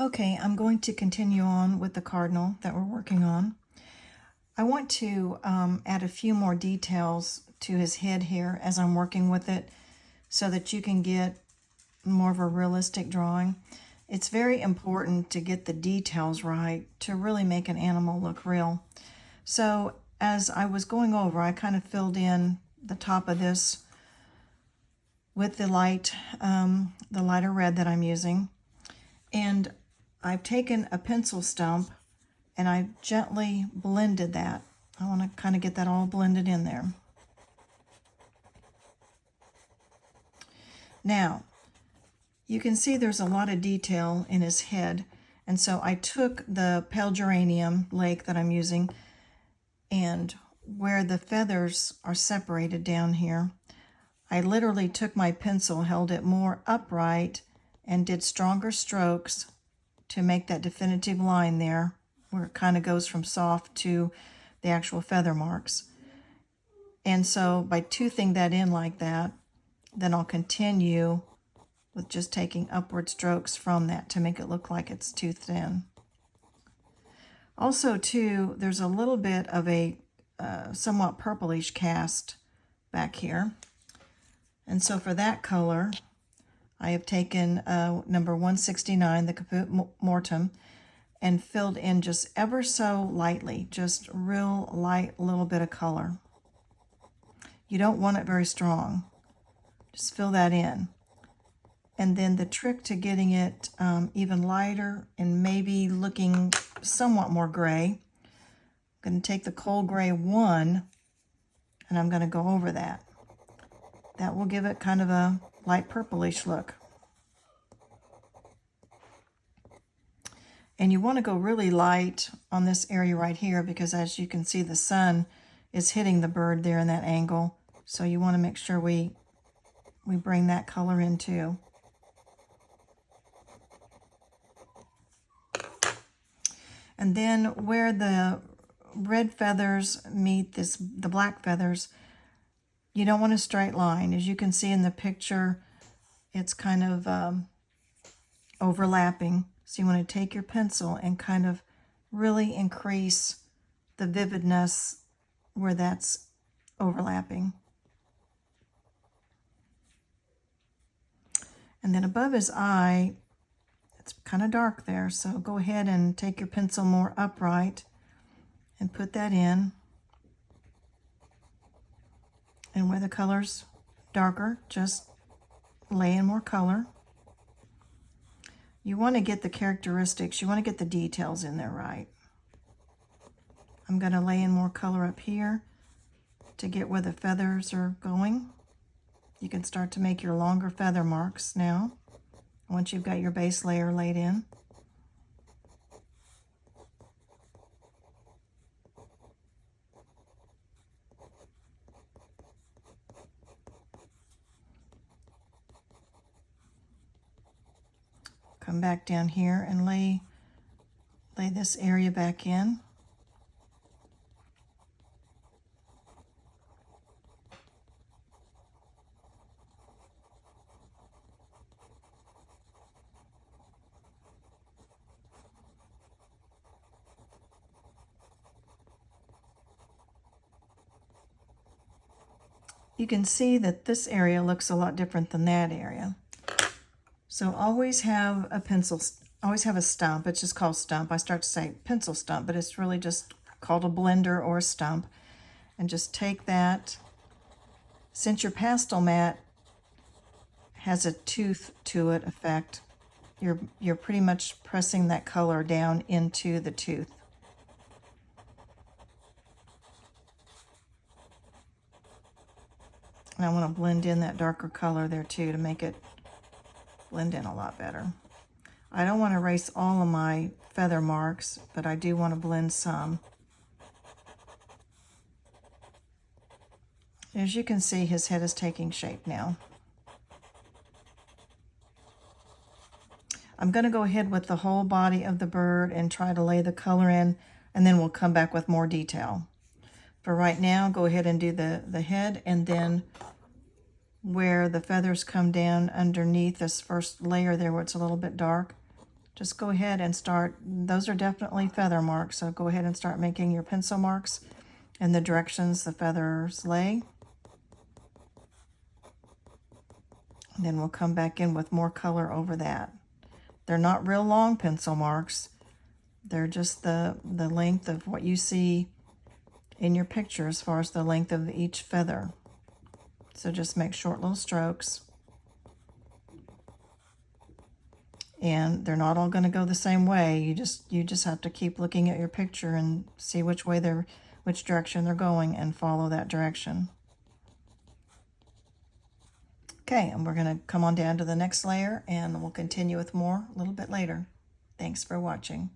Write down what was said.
Okay, I'm going to continue on with the cardinal that we're working on. I want to add a few more details to his head here as I'm working with it so that you can get more of a realistic drawing. It's very important to get the details right to really make an animal look real. So as I was going over, I kind of filled in the top of this with the lighter red that I'm using. And I've taken a pencil stump and I gently blended that. I want to kind of get that all blended in there. Now, you can see there's a lot of detail in his head, and so I took the pale geranium lake that I'm using, and where the feathers are separated down here, I literally took my pencil, held it more upright, and did stronger strokes to make that definitive line there where it kind of goes from soft to the actual feather marks. And so by toothing that in like that, then I'll continue with just taking upward strokes from that to make it look like it's toothed in. Also too, there's a little bit of a somewhat purplish cast back here. And so for that color, I have taken number 169, the Caput Mortuum, and filled in just ever so lightly, just real light little bit of color. You don't want it very strong. Just fill that in. And then the trick to getting it even lighter and maybe looking somewhat more gray, I'm going to take the cold gray 1 and I'm going to go over that. That will give it kind of a light purplish look. And you want to go really light on this area right here because as you can see the sun is hitting the bird there in that angle. So you want to make sure we bring that color in too. And then where the red feathers meet the black feathers, you don't want a straight line. As you can see in the picture, it's kind of overlapping. So you want to take your pencil and kind of really increase the vividness where that's overlapping. And then above his eye, it's kind of dark there, so go ahead and take your pencil more upright and put that in. And where the color's darker, just lay in more color. You want to get the characteristics, you want to get the details in there right. I'm going to lay in more color up here to get where the feathers are going. You can start to make your longer feather marks now, once you've got your base layer laid in. Come back down here and lay this area back in. You can see that this area looks a lot different than that area. So always have a pencil, always have a stump. It's just called stump. I start to say pencil stump, but it's really just called a blender or a stump. And just take that. Since your pastel mat has a tooth to it effect, you're pretty much pressing that color down into the tooth. And I want to blend in that darker color there too to make it blend in a lot better. I don't want to erase all of my feather marks, but I do want to blend some. As you can see, his head is taking shape now. I'm going to go ahead with the whole body of the bird and try to lay the color in, and then we'll come back with more detail. For right now, go ahead and do the head, and then where the feathers come down underneath this first layer there where it's a little bit dark, just go ahead and start. Those are definitely feather marks, so go ahead and start making your pencil marks in the directions the feathers lay. And then we'll come back in with more color over that. They're not real long pencil marks. They're just the length of what you see in your picture as far as the length of each feather. So just make short little strokes. And they're not all going to go the same way. You just have to keep looking at your picture and see which direction they're going and follow that direction. Okay, and we're going to come on down to the next layer and we'll continue with more a little bit later. Thanks for watching.